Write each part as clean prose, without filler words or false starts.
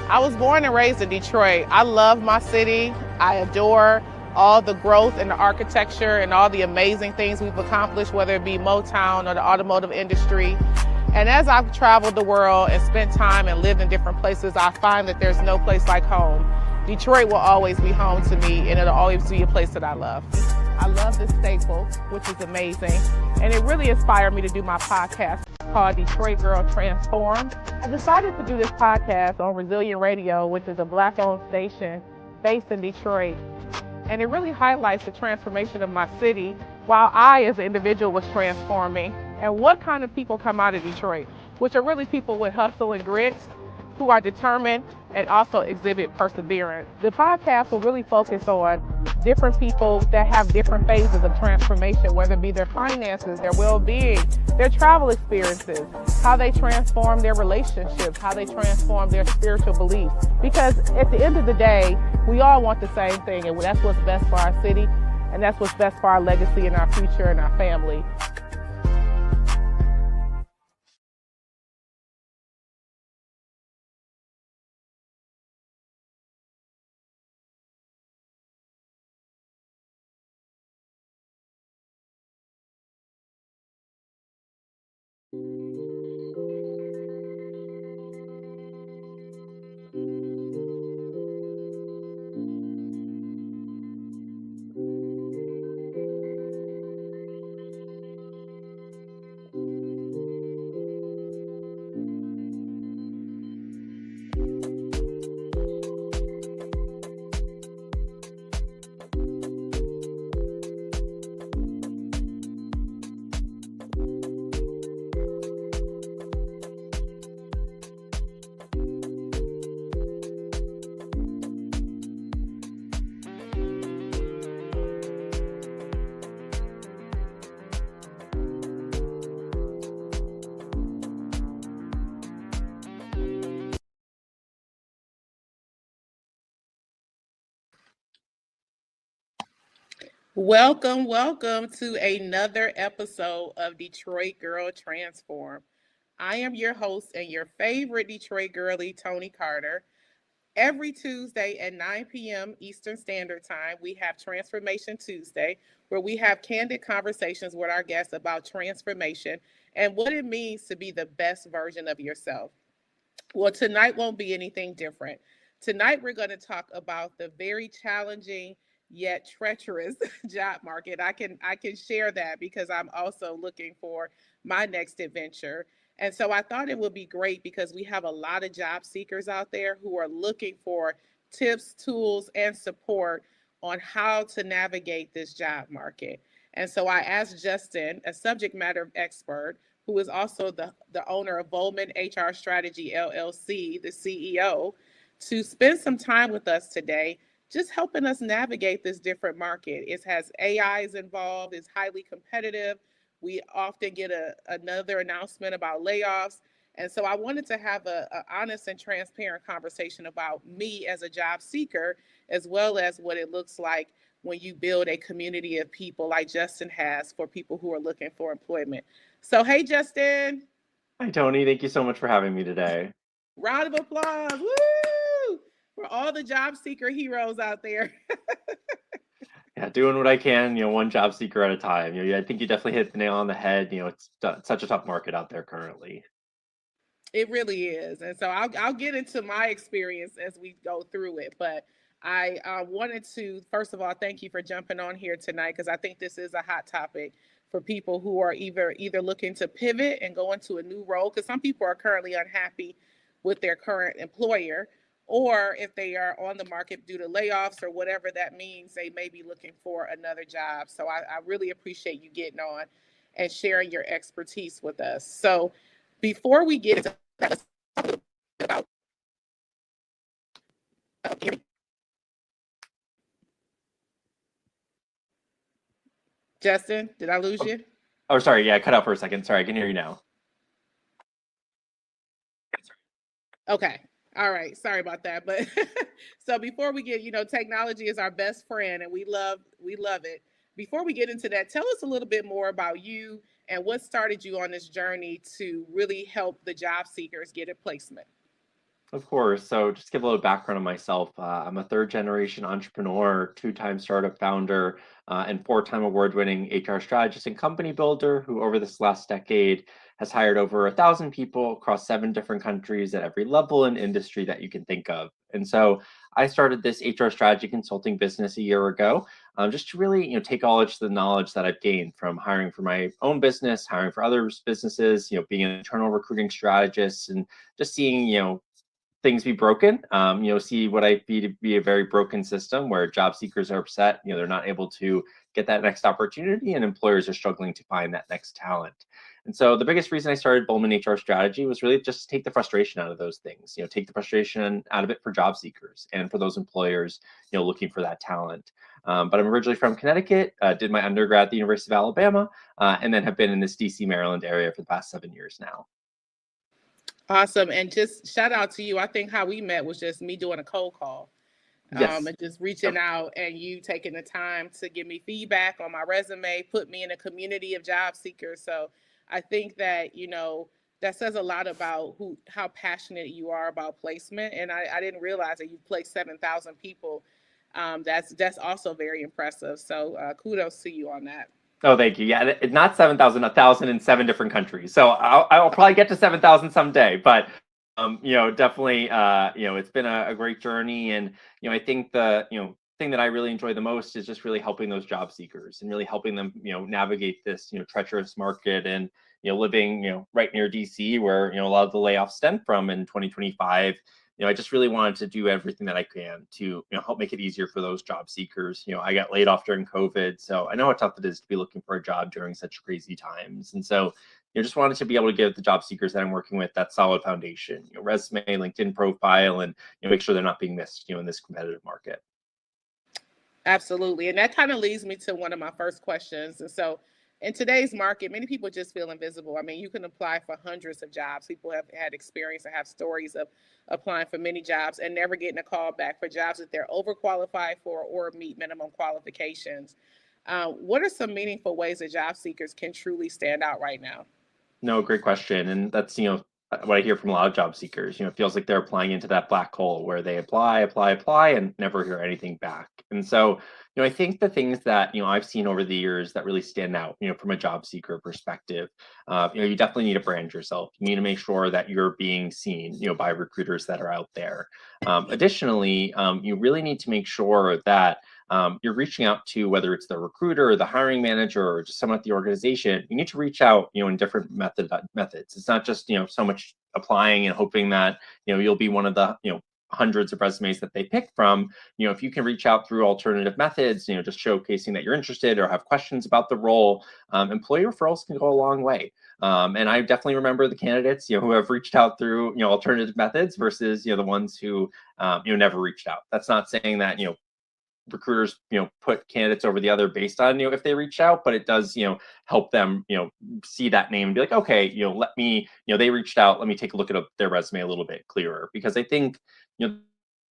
I was born and raised in Detroit. I love my city. I adore all the growth and the architecture and all the amazing things we've accomplished, whether it be Motown or the automotive industry. And as I've traveled the world and spent time and lived in different places, I find that there's no place like home. Detroit will always be home to me, and it'll always be a place that I love. I love the staple, which is amazing. And it really inspired me to do my podcast called Detroit Girl Transformed. I decided to do this podcast on Resilient Radio, which is a Black-owned station based in Detroit. And it really highlights the transformation of my city while I, as an individual, was transforming. And what kind of people come out of Detroit, which are really people with hustle and grit, who are determined and also exhibit perseverance. The podcast will really focus on different people that have different phases of transformation, whether it be their finances, their well-being, their travel experiences, how they transform their relationships, how they transform their spiritual beliefs. Because at the end of the day, we all want the same thing, and that's what's best for our city, and that's what's best for our legacy and our future and our family. Welcome to another episode of Detroit Girl Transform. I am your host and your favorite Detroit girlie, Toni Carter. Every Tuesday at 9 p.m. Eastern Standard Time, we have Transformation Tuesday, where we have candid conversations with our guests about transformation and what it means to be the best version of yourself. Well, tonight won't be anything different. Tonight, we're going to talk about the very challenging yet treacherous job market. I can share that because I'm also looking for my next adventure. And so I thought it would be great because we have a lot of job seekers out there who are looking for tips, tools, and support on how to navigate this job market. And so I asked Justin, a subject matter expert, who is also the owner of Volman HR Strategy LLC, the CEO, to spend some time with us today, just helping us navigate this different market. It has AIs involved, it's highly competitive. We often get another announcement about layoffs. And so I wanted to have a honest and transparent conversation about me as a job seeker, as well as what it looks like when you build a community of people like Justin has for people who are looking for employment. So, hey, Justin. Hi, Toni. Thank you so much for having me today. Round of applause. Woo! For all the job seeker heroes out there. Yeah, doing what I can, one job seeker at a time. I think you definitely hit the nail on the head. It's such a tough market out there currently. It really is. And so I'll get into my experience as we go through it. But I wanted to, first of all, thank you for jumping on here tonight because I think this is a hot topic for people who are either looking to pivot and go into a new role, because some people are currently unhappy with their current employer, or if they are on the market due to layoffs or whatever that means, they may be looking for another job. So I really appreciate you getting on and sharing your expertise with us. So before we get into that, let's talk a little bit about Justin, did I lose you? Oh, sorry. Yeah, I cut out for a second. Sorry, I can hear you now. Okay. All right. Sorry about that. But so before we get, technology is our best friend and we love it. Before we get into that, tell us a little bit more about you and what started you on this journey to really help the job seekers get a placement. Of course. So, just to give a little background on myself. I'm a third generation entrepreneur, two-time startup founder, and four-time award-winning HR strategist and company builder who, over this last decade, has hired over 1,000 people across 7 different countries at every level and industry that you can think of. And so, I started this HR strategy consulting business a year ago, just to really, take all of the knowledge that I've gained from hiring for my own business, hiring for others' businesses, being an internal recruiting strategist, and just seeing, things be broken. See what I see to be a very broken system where job seekers are upset. They're not able to get that next opportunity, and employers are struggling to find that next talent. And so the biggest reason I started Bowman HR Strategy was really just to take the frustration out of those things. Take the frustration out of it for job seekers and for those employers, looking for that talent. But I'm originally from Connecticut, did my undergrad at the University of Alabama, and then have been in this DC, Maryland area for the past 7 years now. Awesome. And just shout out to you. I think how we met was just me doing a cold call, Yes. and just reaching out and you taking the time to give me feedback on my resume, put me in a community of job seekers. So I think that, that says a lot about how passionate you are about placement. And I didn't realize that you placed 7,000 people. That's also very impressive. So kudos to you on that. Oh, thank you. Yeah, it's not 7,000, 1,000 in 7 different countries. So I'll probably get to 7,000 someday. But definitely, it's been a great journey, and I think the thing that I really enjoy the most is just really helping those job seekers and really helping them navigate this treacherous market, and living right near DC where a lot of the layoffs stem from in 2025. I just really wanted to do everything that I can to help make it easier for those job seekers. I got laid off during COVID, so I know how tough it is to be looking for a job during such crazy times. And so just wanted to be able to give the job seekers that I'm working with that solid foundation, resume, LinkedIn profile, and make sure they're not being missed, in this competitive market. Absolutely. And that kind of leads me to one of my first questions. And so, in today's market, many people just feel invisible. I mean, you can apply for hundreds of jobs. People have had experience and have stories of applying for many jobs and never getting a call back for jobs that they're overqualified for or meet minimum qualifications. What are some meaningful ways that job seekers can truly stand out right now? No, great question. And that's, what I hear from a lot of job seekers. It feels like they're applying into that black hole where they apply, and never hear anything back. And so, I think the things that, I've seen over the years that really stand out, from a job seeker perspective, you definitely need to brand yourself. You need to make sure that you're being seen, by recruiters that are out there. Additionally, you really need to make sure that you're reaching out to, whether it's the recruiter or the hiring manager or just someone at the organization. You need to reach out in different methods. It's not just so much applying and hoping that you'll be one of the hundreds of resumes that they pick from. If you can reach out through alternative methods, just showcasing that you're interested or have questions about the role, employee referrals can go a long way. And I definitely remember the candidates who have reached out through alternative methods versus the ones who never reached out. That's not saying that recruiters put candidates over the other based on if they reach out, but it does help them see that name and be like, okay, let me they reached out, let me take a look at their resume a little bit clearer. Because I think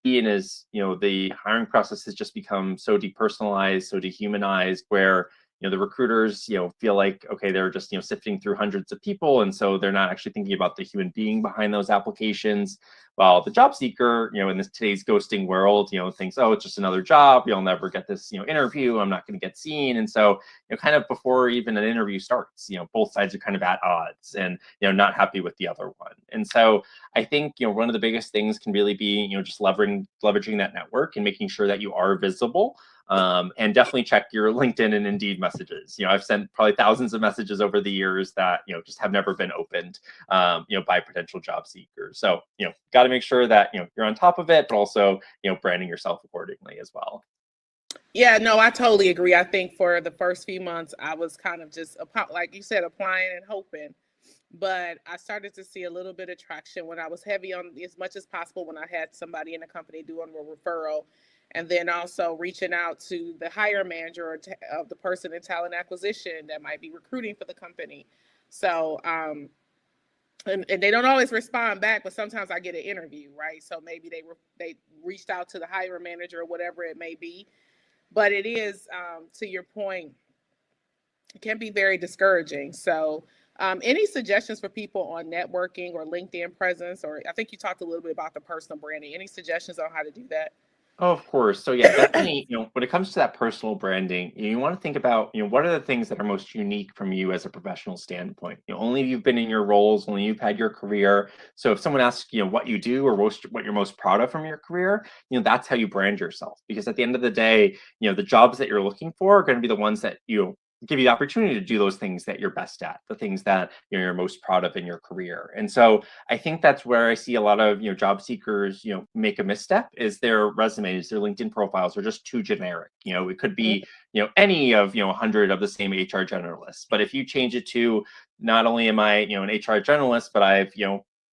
Ian is the hiring process has just become so depersonalized, so dehumanized, where the recruiters feel like, okay, they're just sifting through hundreds of people, and so they're not actually thinking about the human being behind those applications. While the job seeker in this today's ghosting world thinks, oh, it's just another job, you'll never get this interview, I'm not going to get seen. And so kind of before even an interview starts, both sides are kind of at odds and not happy with the other one. And so I think one of the biggest things can really be just leveraging that network and making sure that you are visible. And definitely check your LinkedIn and Indeed messages. I've sent probably thousands of messages over the years that just have never been opened by potential job seekers. So got to make sure that you're on top of it, but also branding yourself accordingly as well. Yeah, no, I totally agree. I think for the first few months, I was kind of just, like you said, applying and hoping. But I started to see a little bit of traction when I was heavy on as much as possible when I had somebody in the company doing a referral, and then also reaching out to the hire manager of the person in talent acquisition that might be recruiting for the company. So, and they don't always respond back, but sometimes I get an interview, right? So maybe they reached out to the hiring manager or whatever it may be. But it is, to your point, it can be very discouraging. So Any suggestions for people on networking or LinkedIn presence? Or I think you talked a little bit about the personal branding. Any suggestions on how to do that? Oh, of course. So yeah, definitely, when it comes to that personal branding, you want to think about, what are the things that are most unique from you as a professional standpoint? Only you've been in your roles, only you've had your career. So if someone asks, what you do or what you're most proud of from your career, that's how you brand yourself. Because at the end of the day, the jobs that you're looking for are going to be the ones that give you the opportunity to do those things that you're best at, the things that you're most proud of in your career. And so I think that's where I see a lot of job seekers make a misstep is their resumes, their LinkedIn profiles are just too generic. It could be any of 100 of the same HR generalists, but if you change it to not only am I an HR generalist, but I've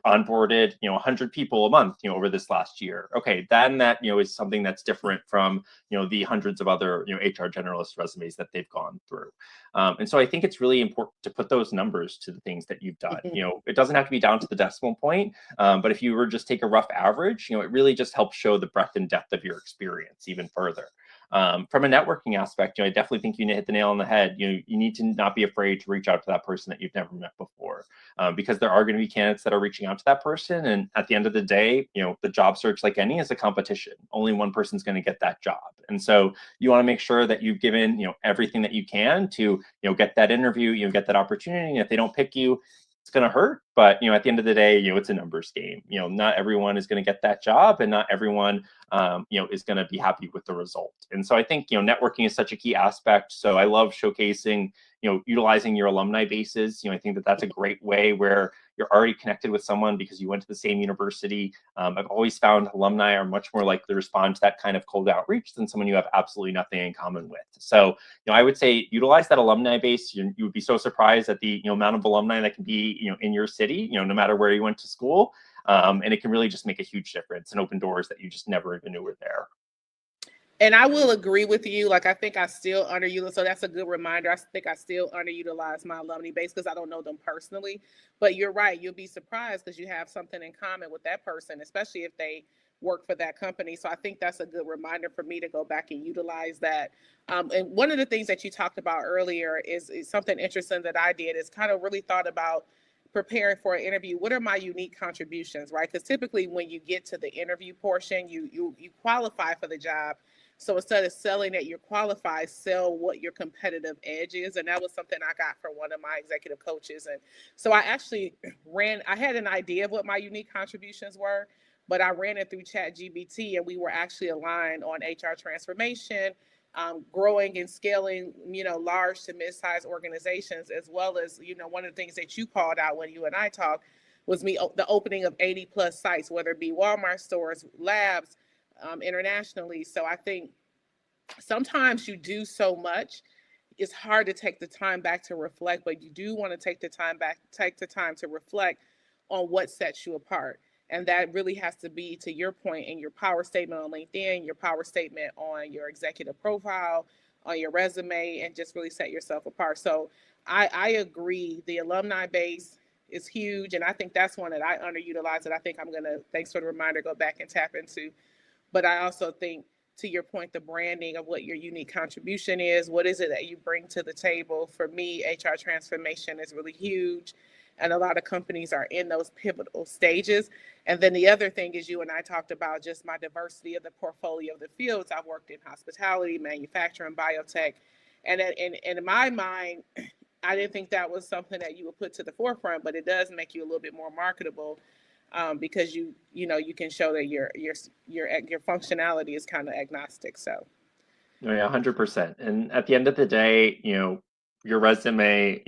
onboarded 100 people a month over this last year, okay, then that is something that's different from the hundreds of other HR generalist resumes that they've gone through. And so I think it's really important to put those numbers to the things that you've done. It doesn't have to be down to the decimal point, but if you were just take a rough average, it really just helps show the breadth and depth of your experience even further. From a networking aspect, I definitely think you hit the nail on the head. You need to not be afraid to reach out to that person that you've never met before, because there are going to be candidates that are reaching out to that person. And at the end of the day, the job search, like any, is a competition. Only one person's going to get that job. And so you want to make sure that you've given, everything that you can to, get that interview, get that opportunity. And if they don't pick you, it's going to hurt, but at the end of the day, it's a numbers game. Not everyone is going to get that job, and not everyone is going to be happy with the result. And so I think networking is such a key aspect. So I love showcasing, utilizing your alumni bases. I think that that's a great way where you're already connected with someone because you went to the same university. I've always found alumni are much more likely to respond to that kind of cold outreach than someone you have absolutely nothing in common with. So I would say utilize that alumni base. You would be so surprised at the amount of alumni that can be in your city, no matter where you went to school. And it can really just make a huge difference and open doors that you just never even knew were there. And I will agree with you. Like, I think I still underutilize. So that's a good reminder. I think I still underutilize my alumni base because I don't know them personally. But you're right. You'll be surprised because you have something in common with that person, especially if they work for that company. So I think that's a good reminder for me to go back and utilize that. And one of the things that you talked about earlier is something interesting that I did is kind of really thought about preparing for an interview. What are my unique contributions, right? Because typically when you get to the interview portion, you qualify for the job. So instead of selling that you're qualified, sell what your competitive edge is. And that was something I got from one of my executive coaches. And so I actually I had an idea of what my unique contributions were, but I ran it through ChatGPT, and we were actually aligned on HR transformation, growing and scaling, large to mid-sized organizations, as well as, one of the things that you called out when you and I talked was the opening of 80 plus sites, whether it be Walmart stores, labs, internationally. So I think sometimes you do so much, it's hard to take the time back to reflect, but you do want to take the time to reflect on what sets you apart. And that really has to be, to your point, in your power statement on LinkedIn, your power statement on your executive profile, on your resume, and just really set yourself apart. So I agree. The alumni base is huge. And I think that's one that I underutilize that I think I'm going to, thanks for the reminder, go back and tap into. But I also think, to your point, the branding of what your unique contribution is. What is it that you bring to the table? For me, HR transformation is really huge. And a lot of companies are in those pivotal stages. And then the other thing is, you and I talked about just my diversity of the portfolio of the fields. I've worked in hospitality, manufacturing, biotech. And in my mind, I didn't think that was something that you would put to the forefront, but it does make you a little bit more marketable, because you can show that your functionality is kind of agnostic. So Oh, yeah, 100%. And at the end of the day, your resume,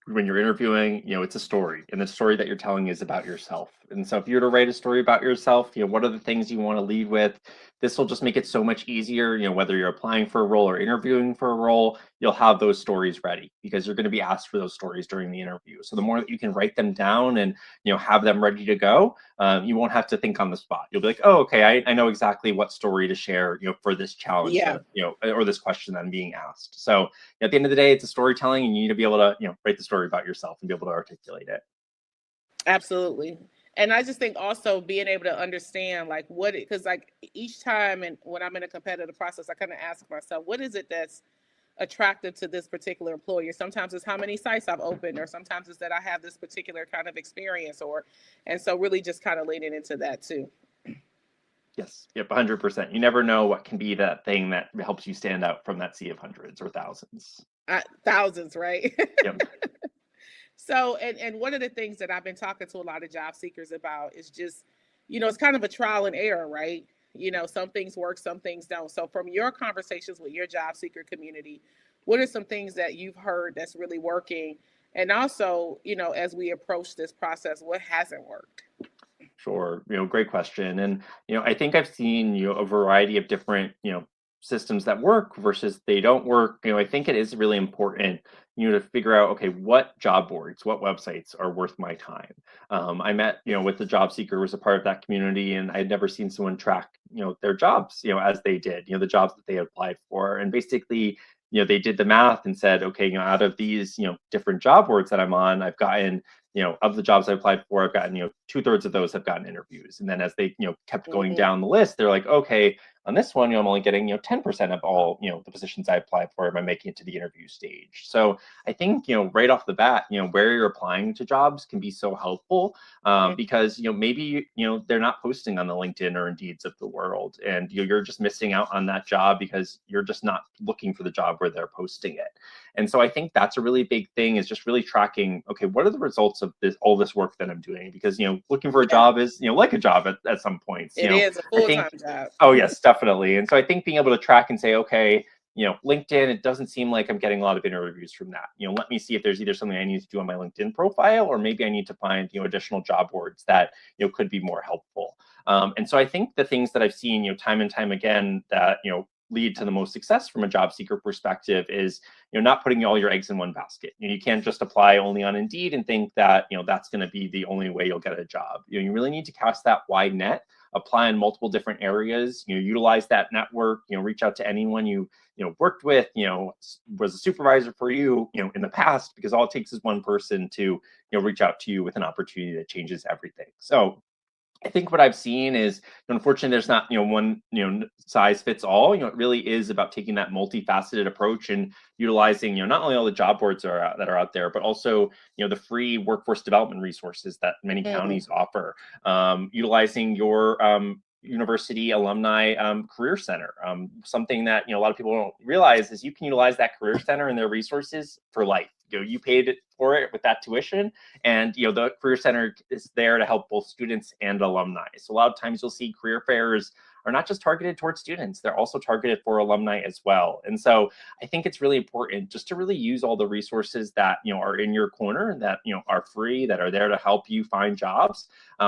when you're interviewing, it's a story, and the story that you're telling is about yourself. And so if you were to write a story about yourself, what are the things you want to lead with? This will just make it so much easier, whether you're applying for a role or interviewing for a role, you'll have those stories ready because you're going to be asked for those stories during the interview. So the more that you can write them down and, have them ready to go, you won't have to think on the spot. You'll be like, oh, okay, I know exactly what story to share, for this challenge yeah, that, or this question that I'm being asked. So at the end of the day, it's a storytelling, and you need to be able to, write the story about yourself and be able to articulate it. absolutely. And I just think also being able to understand, like, because like each time, and when I'm in a competitive process, I kind of ask myself, what is it that's attractive to this particular employer. Sometimes it's how many sites I've opened, or sometimes it's that I have this particular kind of experience, or and so really just kind of leaning into that too. Yes, yep, 100%. You never know what can be that thing that helps you stand out from that sea of hundreds or thousands. Thousands, right? Yep. So, and one of the things that I've been talking to a lot of job seekers about is just, it's kind of a trial and error, right? Some things work, some things don't. So, from your conversations with your job seeker community, what are some things that you've heard that's really working? And also, as we approach this process, what hasn't worked? Sure. Great question. And, I think I've seen, a variety of different, systems that work versus they don't work. I think it is really important, to figure out, okay, what job boards, what websites are worth my time. I met, with the job seeker who was a part of that community, and I'd never seen someone track, their jobs, as they did, the jobs that they had applied for. And basically, they did the math and said, okay, out of these, different job boards that I'm on, I've gotten, of the jobs I applied for, I've gotten, 2/3 of those have gotten interviews. And then as they, kept going Mm-hmm. down the list, they're like, okay, on this one, I'm only getting, 10% of all, the positions I applied for, am I making it to the interview stage? So I think, right off the bat, where you're applying to jobs can be so helpful, because, maybe, they're not posting on the LinkedIn or Indeeds of the world. And you're just missing out on that job because you're just not looking for the job where they're posting it. And so I think that's a really big thing, is just really tracking, okay, what are the results of all this work that I'm doing? Because, looking for a Yeah, job is, like a job at some points. it is a I full think, time job. oh yes, definitely. And so I think being able to track and say, okay, LinkedIn, it doesn't seem like I'm getting a lot of interviews from that. Let me see if there's either something I need to do on my LinkedIn profile, or maybe I need to find, additional job boards that, could be more helpful. And so I think the things that I've seen, time and time again that, lead to the most success from a job seeker perspective is, not putting all your eggs in one basket. You can't just apply only on Indeed and think that, that's going to be the only way you'll get a job. You really need to cast that wide net, apply in multiple different areas, utilize that network, reach out to anyone you worked with, was a supervisor for you, in the past, because all it takes is one person to, reach out to you with an opportunity that changes everything. So I think what I've seen is, unfortunately, there's not, one, size fits all. It really is about taking that multifaceted approach and utilizing, not only all the job boards that are out there, but also, the free workforce development resources that many Mm, counties offer. Utilizing your university alumni career center. Something that, a lot of people don't realize is you can utilize that career center and their resources for life. You paid for it with that tuition, and the career center is there to help both students and alumni. So a lot of times you'll see career fairs are not just targeted towards students, they're also targeted for alumni as well. And so I think it's really important just to really use all the resources that are in your corner, that are free, that are there to help you find jobs,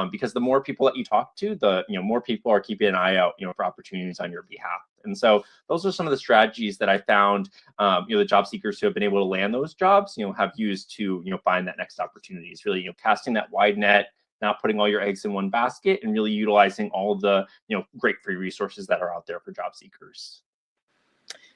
because the more people that you talk to, the more people are keeping an eye out for opportunities on your behalf. And so those are some of the strategies that I found, the job seekers who have been able to land those jobs, have used to, find that next opportunity. Is really, casting that wide net, not putting all your eggs in one basket, and really utilizing all of the, great free resources that are out there for job seekers.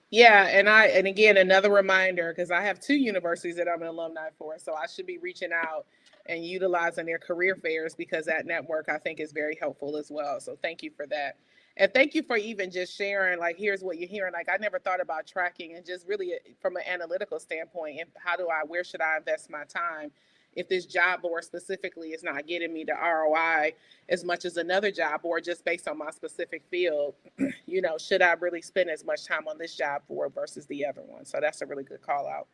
yeah, and again, another reminder, because I have two universities that I'm an alumni for, so I should be reaching out and utilizing their career fairs, because that network I think is very helpful as well. So thank you for that. And thank you for even just sharing, like, here's what you're hearing. Like, I never thought about tracking, and just really from an analytical standpoint, and where should I invest my time if this job board specifically is not getting me the ROI as much as another job board, just based on my specific field. Should I really spend as much time on this job board versus the other one? So that's a really good call out.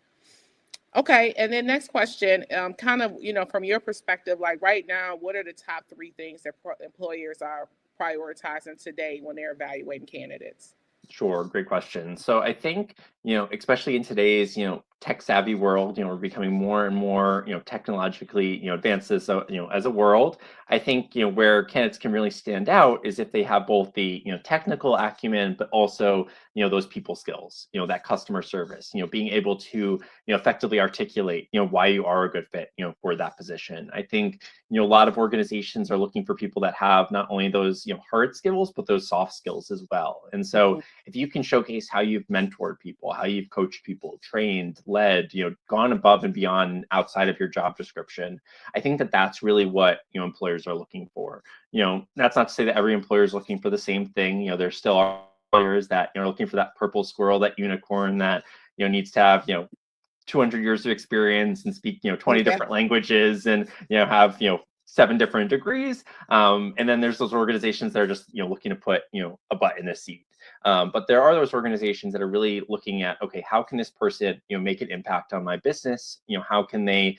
Okay, and then next question, kind of, from your perspective, like right now, what are the top three things that employers are prioritizing today when they're evaluating candidates? Sure, great question. So I think, especially in today's, tech savvy world, we're becoming more and more, technologically, advanced as as a world. I think, where candidates can really stand out is if they have both the, technical acumen, but also, those people skills, that customer service, being able to, effectively articulate, why you are a good fit, for that position. I think, a lot of organizations are looking for people that have not only those, hard skills, but those soft skills as well. And so if you can showcase how you've mentored people, how you've coached people, trained, led, gone above and beyond outside of your job description, I think that that's really what, employers are looking for. That's not to say that every employer is looking for the same thing. There still are employers that are looking for that purple squirrel, that unicorn, that needs to have 200 years of experience and speak 20 Yeah. different languages and have 7 different degrees. And then there's those organizations that are just looking to put a butt in a seat. But there are those organizations that are really looking at, okay, how can this person make an impact on my business? How can they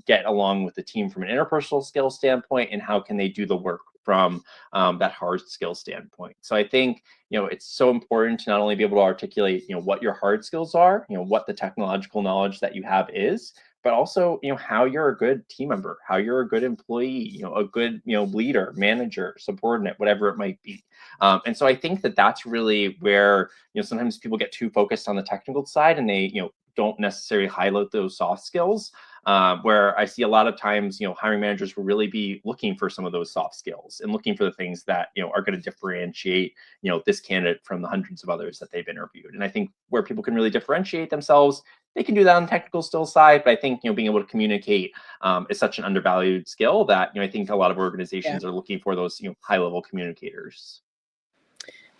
get along with the team from an interpersonal skill standpoint, and how can they do the work from that hard skill standpoint? So I think it's so important to not only be able to articulate what your hard skills are, what the technological knowledge that you have is, but also how you're a good team member, how you're a good employee, a good leader, manager, subordinate, whatever it might be. And so I think that that's really where sometimes people get too focused on the technical side, and they don't necessarily highlight those soft skills. Where I see a lot of times, hiring managers will really be looking for some of those soft skills and looking for the things that are going to differentiate this candidate from the hundreds of others that they've interviewed. And I think where people can really differentiate themselves, they can do that on the technical skill side. But I think being able to communicate is such an undervalued skill that I think a lot of Yeah. organizations are looking for those high level communicators.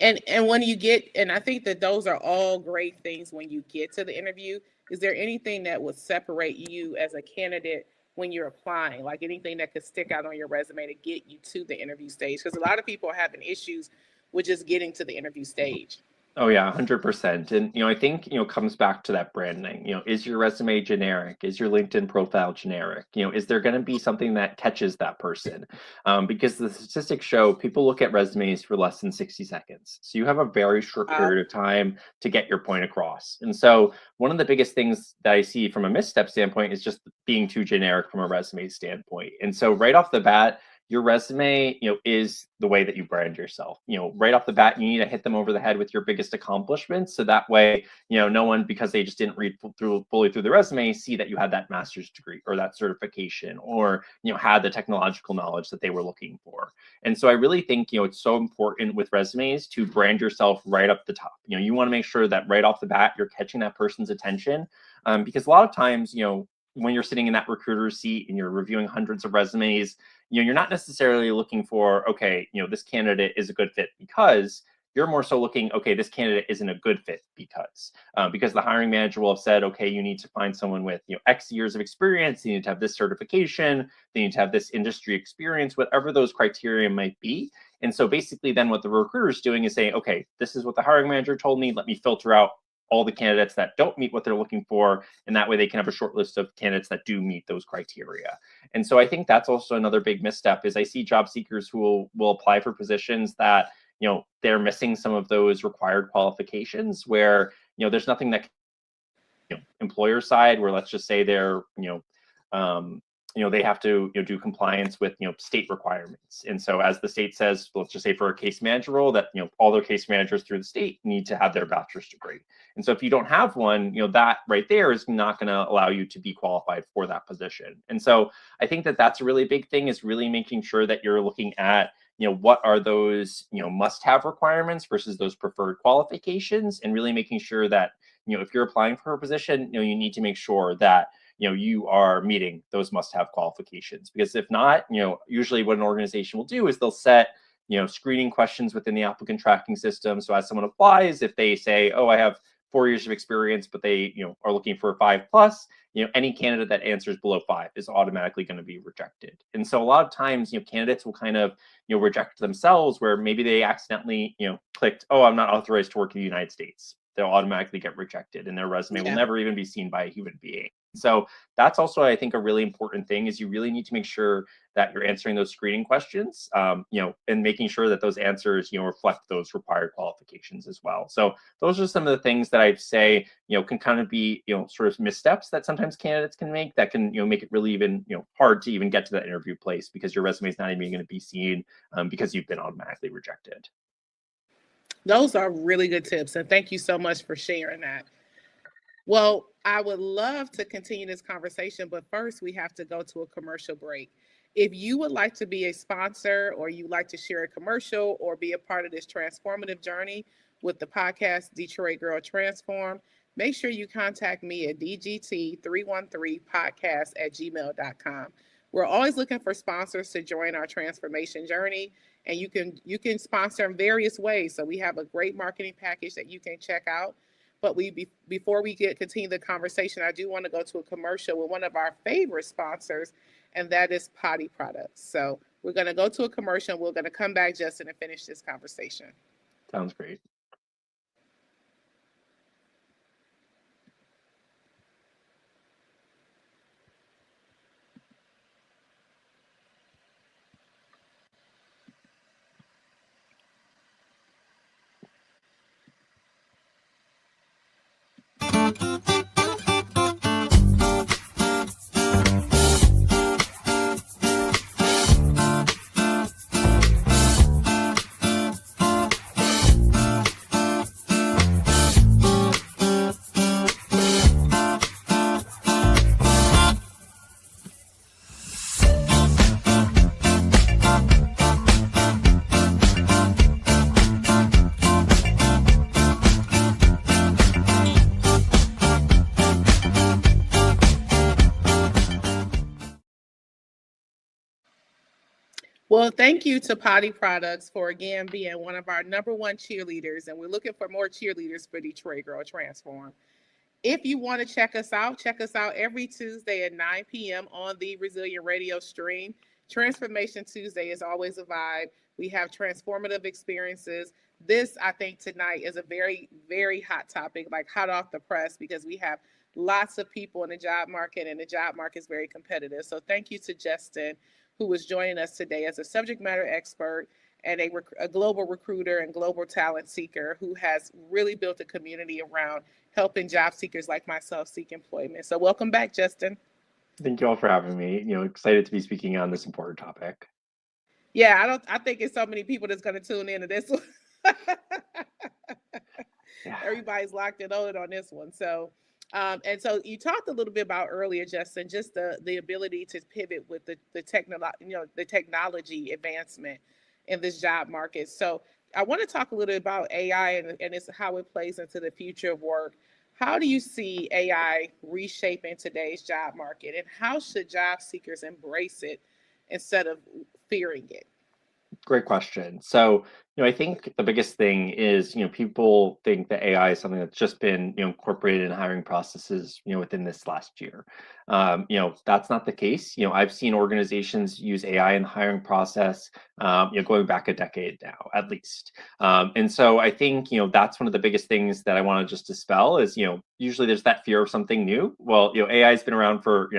And when you get, and I think that those are all great things when you get to the interview. Is there anything that would separate you as a candidate when you're applying, like anything that could stick out on your resume to get you to the interview stage? Because a lot of people are having issues with just getting to the interview stage. Oh yeah, 100%. And I think it comes back to that branding. Is your resume generic? Is your LinkedIn profile generic? Is there going to be something that catches that person? Because the statistics show people look at resumes for less than 60 seconds. So you have a very short Uh, period of time to get your point across. And so one of the biggest things that I see from a misstep standpoint is just being too generic from a resume standpoint. And so right off the bat, your resume is the way that you brand yourself. Right off the bat, you need to hit them over the head with your biggest accomplishments, so that way no one, because they just didn't read fully through the resume, see that you had that master's degree or that certification, or had the technological knowledge that they were looking for. And so I really think it's so important with resumes to brand yourself right up the top. You want to make sure that right off the bat you're catching that person's attention, because a lot of times when you're sitting in that recruiter seat and you're reviewing hundreds of resumes, you're not necessarily looking for, okay, this candidate is a good fit because. You're more so looking, okay, this candidate isn't a good fit because the hiring manager will have said, okay, you need to find someone with X years of experience, they need to have this certification, they need to have this industry experience, whatever those criteria might be. And so basically then what the recruiter is doing is saying, okay, this is what the hiring manager told me, let me filter out all the candidates that don't meet what they're looking for, and that way they can have a short list of candidates that do meet those criteria. And so I think that's also another big misstep is I see job seekers who will apply for positions that they're missing some of those required qualifications, where there's nothing that employer side, where let's just say they're um, they have to do compliance with state requirements. And so as the state says, let's just say for a case manager role, that all their case managers through the state need to have their bachelor's degree. And so if you don't have one, that right there is not going to allow you to be qualified for that position. And so I think that that's a really big thing, is really making sure that you're looking at what are those must-have requirements versus those preferred qualifications, and really making sure that if you're applying for a position, you need to make sure that you are meeting those must-have qualifications. Because if not, usually what an organization will do is they'll set screening questions within the applicant tracking system. So as someone applies, if they say, oh, I have 4 years of experience, but they are looking for 5+, any candidate that answers below 5 is automatically going to be rejected. And so a lot of times candidates will kind of reject themselves, where maybe they accidentally clicked, oh, I'm not authorized to work in the United States. They'll automatically get rejected, and their resume will yeah. never even be seen by a human being. So that's also, I think, a really important thing, is you really need to make sure that you're answering those screening questions, and making sure that those answers, reflect those required qualifications as well. So those are some of the things that I'd say, can kind of be, sort of missteps that sometimes candidates can make, that can, make it really even, hard to even get to that interview place, because your resume is not even going to be seen, because you've been automatically rejected. Those are really good tips. And thank you so much for sharing that. Well, I would love to continue this conversation, but first we have to go to a commercial break. If you would like to be a sponsor, or you like to share a commercial, or be a part of this transformative journey with the podcast Detroit Girl Transform, make sure you contact me at dgt313podcast@gmail.com. We're always looking for sponsors to join our transformation journey, and you can sponsor in various ways. So we have a great marketing package that you can check out. But before we continue the conversation, I do want to go to a commercial with one of our favorite sponsors, and that is Potty Products. So we're going to go to a commercial. We're going to come back, Justin, and finish this conversation. Sounds great. Well, thank you to Potty Products for again being one of our number one cheerleaders, and we're looking for more cheerleaders for Detroit Girl Transform. If you want to check us out every Tuesday at 9 p.m. on the Resilient Radio stream. Transformation Tuesday is always a vibe. We have transformative experiences. This, I think, tonight is a very, very hot topic, like hot off the press, because we have lots of people in the job market, and the job market is very competitive. So, thank you to Justin, who is joining us today as a subject matter expert and a global recruiter and global talent seeker who has really built a community around helping job seekers like myself seek employment. So welcome back, Justin. Thank you all for having me. Excited to be speaking on this important topic. Yeah, I think it's so many people that's going to tune into this one. Yeah. Everybody's locked and loaded on this one. So, and so you talked a little bit about earlier, Justin, just the ability to pivot with the technology advancement in this job market. So I want to talk a little bit about AI and it's how it plays into the future of work. How do you see AI reshaping today's job market, and how should job seekers embrace it instead of fearing it? Great question. So, I think the biggest thing is, people think that AI is something that's just been, incorporated in hiring processes, within this last year. That's not the case. I've seen organizations use AI in the hiring process, going back a decade now, at least. And so I think, that's one of the biggest things that I want to just dispel is, usually there's that fear of something new. Well, AI has been around for,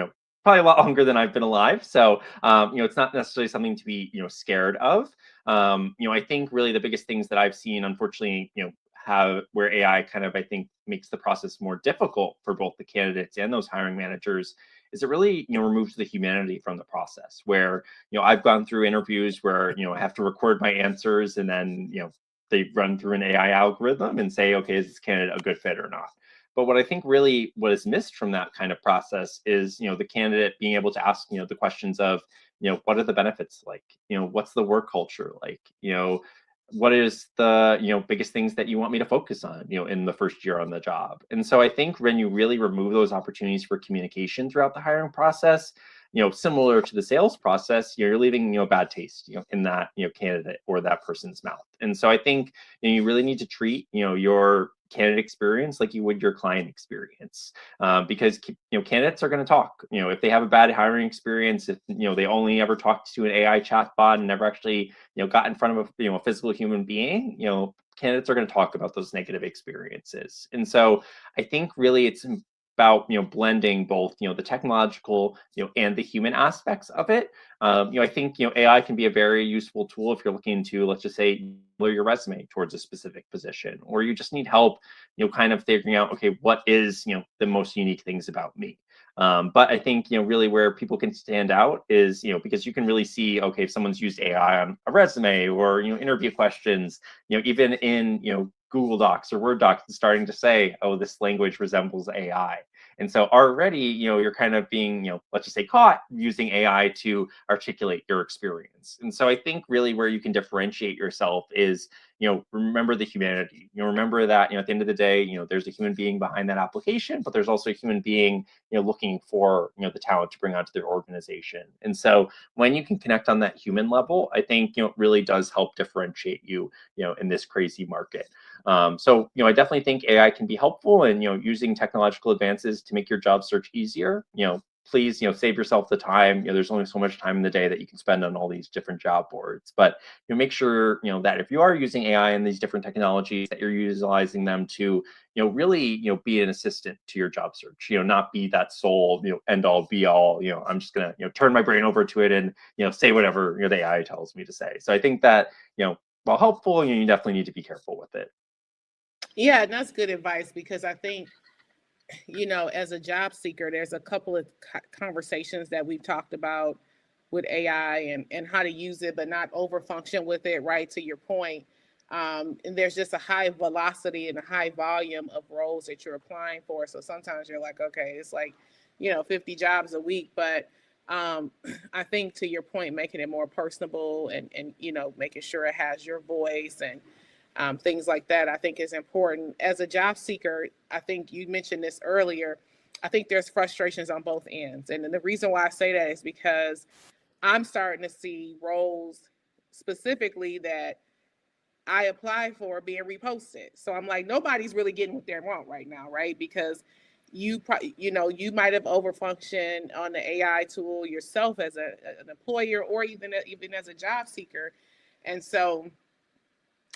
probably a lot longer than I've been alive. So, it's not necessarily something to be, scared of. I think really the biggest things that I've seen, unfortunately, have where AI kind of, I think, makes the process more difficult for both the candidates and those hiring managers is it really, removes the humanity from the process where, I've gone through interviews where, I have to record my answers and then, they run through an AI algorithm and say, okay, is this candidate a good fit or not? But what I think really what is missed from that kind of process is, the candidate being able to ask, the questions of, what are the benefits like? What's the work culture like? What is the, biggest things that you want me to focus on, in the first year on the job? And so I think when you really remove those opportunities for communication throughout the hiring process, similar to the sales process, you're leaving, a bad taste, in that, candidate or that person's mouth. And so I think you really need to treat, your candidate experience like you would your client experience, because candidates are going to talk. If they have a bad hiring experience, if they only ever talked to an AI chatbot and never actually got in front of a physical human being, candidates are going to talk about those negative experiences. And so I think really it's about blending both the technological and the human aspects of it. I think AI can be a very useful tool if you're looking to, let's just say, tailor your resume towards a specific position, or you just need help kind of figuring out, okay, what is the most unique things about me. But I think really where people can stand out is because you can really see, okay, if someone's used AI on a resume or interview questions, even in Google Docs or Word Docs, it's starting to say, oh, this language resembles AI. And so already, you're kind of being, let's just say, caught using AI to articulate your experience. And so I think really where you can differentiate yourself is, remember the humanity. Remember that, at the end of the day, there's a human being behind that application, but there's also a human being, looking for, the talent to bring onto their organization. And so when you can connect on that human level, I think, it really does help differentiate you, in this crazy market. So, I definitely think AI can be helpful in, using technological advances to make your job search easier. Please, save yourself the time. There's only so much time in the day that you can spend on all these different job boards. But make sure, that if you are using AI and these different technologies, that you're utilizing them to, really, be an assistant to your job search. Not be that sole, end all be all. I'm just gonna, turn my brain over to it and, say whatever, the AI tells me to say. So I think that, while helpful, you definitely need to be careful with it. Yeah, and that's good advice because I think, as a job seeker, there's a couple of conversations that we've talked about with AI and how to use it, but not over function with it, right? To your point. And there's just a high velocity and a high volume of roles that you're applying for. So sometimes you're like, okay, it's like, 50 jobs a week. But I think to your point, making it more personable and making sure it has your voice and things like that, I think is important. As a job seeker, I think you mentioned this earlier. I think there's frustrations on both ends. And the reason why I say that is because I'm starting to see roles specifically that I applied for being reposted. So I'm like, nobody's really getting what they want right now, right? Because you might have overfunctioned on the AI tool yourself as an employer or even as a job seeker. And so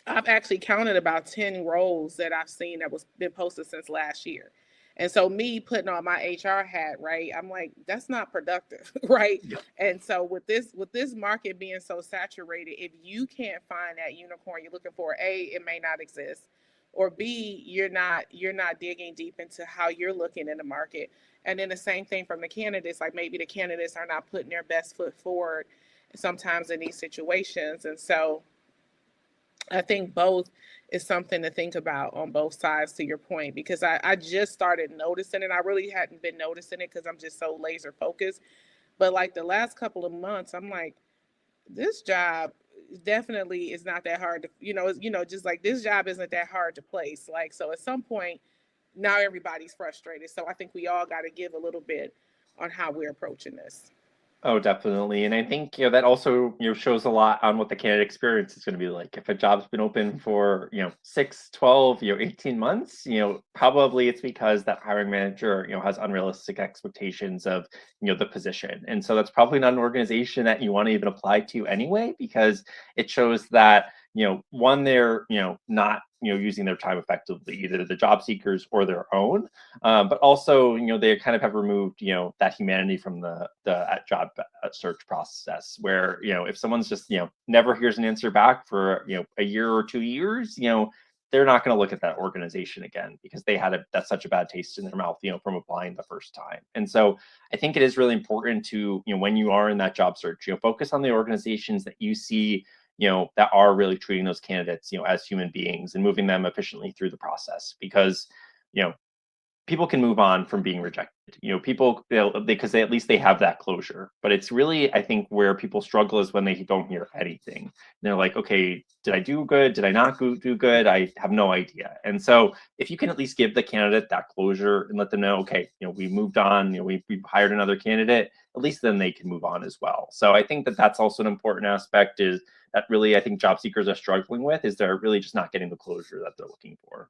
I've actually counted about 10 roles that I've seen that was been posted since last year. And so me putting on my HR hat, right? I'm like, that's not productive, right? Yeah. And so with this market being so saturated, if you can't find that unicorn you're looking for, A, it may not exist. Or B, you're not digging deep into how you're looking in the market. And then the same thing from the candidates, like maybe the candidates are not putting their best foot forward sometimes in these situations. And so I think both is something to think about on both sides, to your point, because I just started noticing it. I really hadn't been noticing it because I'm just so laser focused. But like the last couple of months, I'm like, this job definitely is not that hard to, just like this job isn't that hard to place. Like, so at some point, now everybody's frustrated. So I think we all got to give a little bit on how we're approaching this. Oh, definitely. And I think, that also, shows a lot on what the candidate experience is going to be like. If a job's been open for, 6, 12, 18 months, probably it's because that hiring manager, has unrealistic expectations of, the position. And so that's probably not an organization that you want to even apply to anyway, because it shows that, one, they're, not, using their time effectively, either the job seekers or their own. But also, they kind of have removed, that humanity from the job search process, where, if someone's just, never hears an answer back for, a year or 2 years, they're not going to look at that organization again because they had that's such a bad taste in their mouth, from applying the first time. And so I think it is really important to, when you are in that job search, focus on the organizations that you see, that are really treating those candidates, as human beings and moving them efficiently through the process. Because, you know, people can move on from being rejected. People because they at least they have that closure. But it's really, I think, where people struggle is when they don't hear anything. And they're like, okay, did I do good? Did I not do good? I have no idea. And so if you can at least give the candidate that closure and let them know, okay, we moved on, we've hired another candidate, at least then they can move on as well. So I think that that's also an important aspect, is that really I think job seekers are struggling with, is they're really just not getting the closure that they're looking for.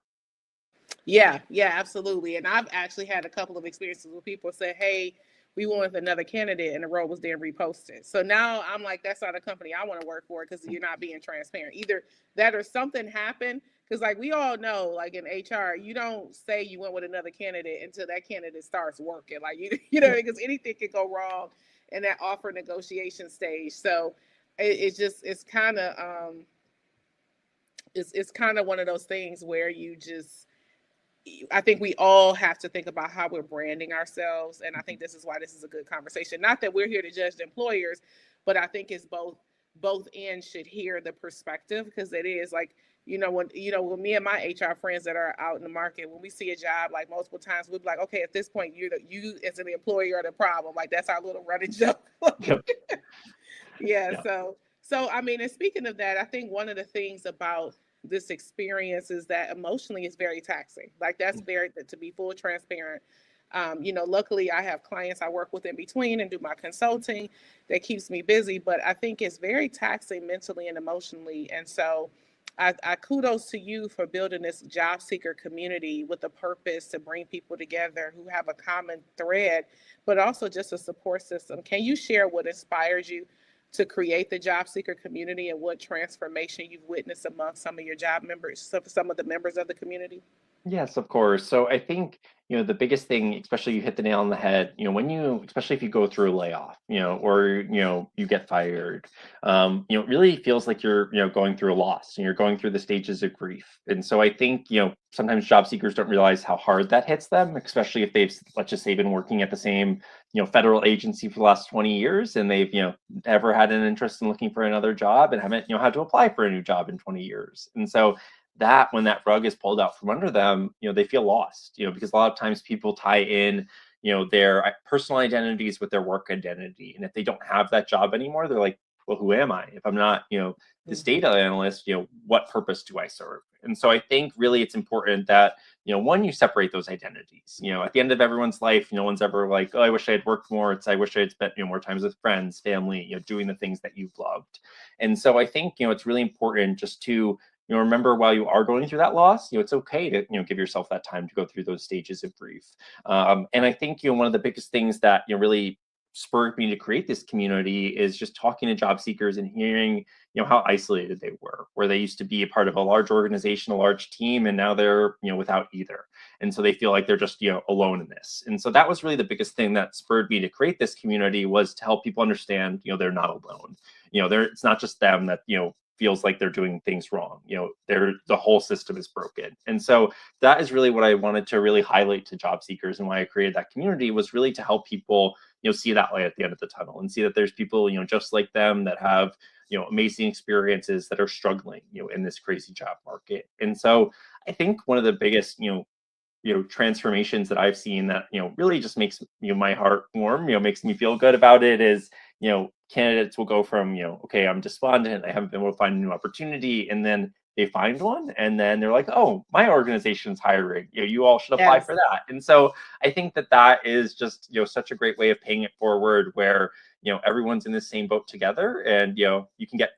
Yeah, yeah, absolutely. And I've actually had a couple of experiences where people say, "Hey, we went with another candidate," and the role was then reposted. So now I'm like, that's not a company I want to work for because you're not being transparent. Either that or something happened. Because like we all know, like in HR, you don't say you went with another candidate until that candidate starts working. Like Yeah. because anything could go wrong in that offer negotiation stage. So it's just it's kind of one of those things where you just I think we all have to think about how we're branding ourselves. And I think this is why this is a good conversation. Not that we're here to judge the employers, but I think it's both ends should hear the perspective, because it is like, when me and my HR friends that are out in the market, when we see a job like multiple times, we'll be like, okay, at this point, you as an employer are the problem. Like that's our little running joke. Yep. Yeah. Yeah. So I mean, and speaking of that, I think one of the things about this experience is that emotionally it's very taxing. Like that's very, to be full transparent. Luckily I have clients I work with in between and do my consulting that keeps me busy, but I think it's very taxing mentally and emotionally. And so I kudos to you for building this job seeker community with a purpose to bring people together who have a common thread, but also just a support system. Can you share what inspires you to create the job seeker community and what transformation you've witnessed among some of your job members, some of the members of the community? Yes, of course. So I think, the biggest thing, especially you hit the nail on the head, when you, especially if you go through a layoff, or, you get fired, it really feels like you're, going through a loss and you're going through the stages of grief. And so I think, sometimes job seekers don't realize how hard that hits them, especially if they've, let's just say, been working at the same, federal agency for the last 20 years and they've, never had an interest in looking for another job and haven't, had to apply for a new job in 20 years. And so that when that rug is pulled out from under them, they feel lost, because a lot of times people tie in, their personal identities with their work identity. And if they don't have that job anymore, they're like, well, who am I? If I'm not, this data analyst, what purpose do I serve? And so I think really it's important that, one, you separate those identities. At the end of everyone's life, no one's ever like, oh, I wish I had worked more. It's I wish I had spent, more times with friends, family, doing the things that you've loved. And so I think, it's really important just to remember while you are going through that loss, it's okay to, give yourself that time to go through those stages of grief. And I think, one of the biggest things that, really spurred me to create this community is just talking to job seekers and hearing, how isolated they were, where they used to be a part of a large organization, a large team, and now they're, without either. And so they feel like they're just, alone in this. And so that was really the biggest thing that spurred me to create this community, was to help people understand, they're not alone. It's not just them that, feels like they're doing things wrong. The whole system is broken. And so that is really what I wanted to really highlight to job seekers, and why I created that community was really to help people, see that light at the end of the tunnel and see that there's people, just like them that have, amazing experiences that are struggling, in this crazy job market. And so I think one of the biggest, transformations that I've seen that, really just makes, my heart warm, makes me feel good about it is, candidates will go from, okay, I'm despondent, I haven't been able to find a new opportunity, and then they find one, and then they're like, oh, my organization's hiring, you all should apply Yes. for that. And so I think that that is just, such a great way of paying it forward, where, everyone's in the same boat together, and, you can get,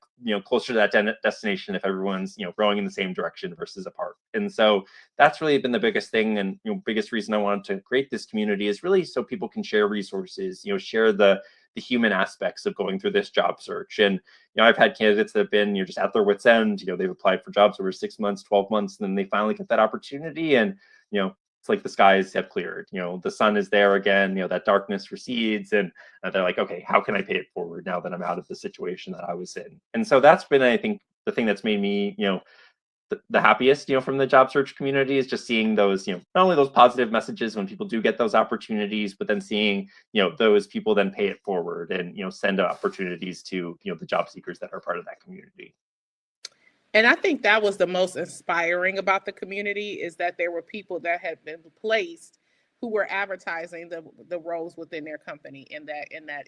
closer to that destination if everyone's, rowing in the same direction versus apart. And so that's really been the biggest thing, and, biggest reason I wanted to create this community is really so people can share resources, share the human aspects of going through this job search. And, I've had candidates that have been, just at their wits end, they've applied for jobs over 6 months, 12 months, and then they finally get that opportunity. And, it's like the skies have cleared, the sun is there again, that darkness recedes, and they're like, okay, how can I pay it forward now that I'm out of the situation that I was in? And so that's been, I think, the thing that's made me, the happiest, from the job search community is just seeing those, not only those positive messages when people do get those opportunities, but then seeing, those people then pay it forward and, send opportunities to, the job seekers that are part of that community. And I think that was the most inspiring about the community, is that there were people that had been placed who were advertising the roles within their company in that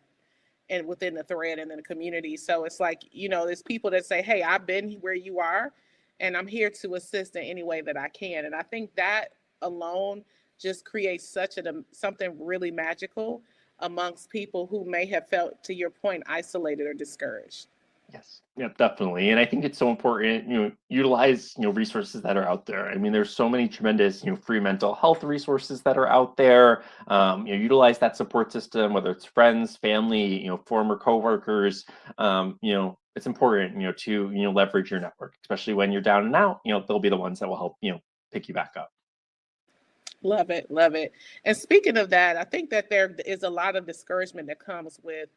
and within the thread and in the community. So it's like, there's people that say, hey, I've been where you are and I'm here to assist in any way that I can. And I think that alone just creates something really magical amongst people who may have felt, to your point, isolated or discouraged. Yes. Yeah, definitely. And I think it's so important, utilize, resources that are out there. I mean, there's so many tremendous, free mental health resources that are out there. Utilize that support system, whether it's friends, family, former coworkers. It's important, to, leverage your network, especially when you're down and out, they'll be the ones that will help, pick you back up. Love it, love it. And speaking of that, I think that there is a lot of discouragement that comes with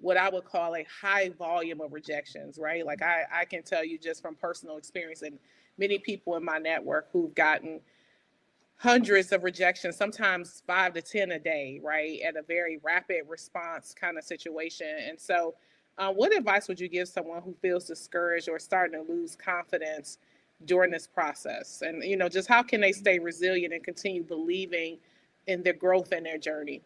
what I would call a high volume of rejections, right? Like I can tell you just from personal experience, and many people in my network who've gotten hundreds of rejections, sometimes 5 to 10 a day, right? At a very rapid response kind of situation. And so, what advice would you give someone who feels discouraged or starting to lose confidence during this process? And, just how can they stay resilient and continue believing in their growth and their journey?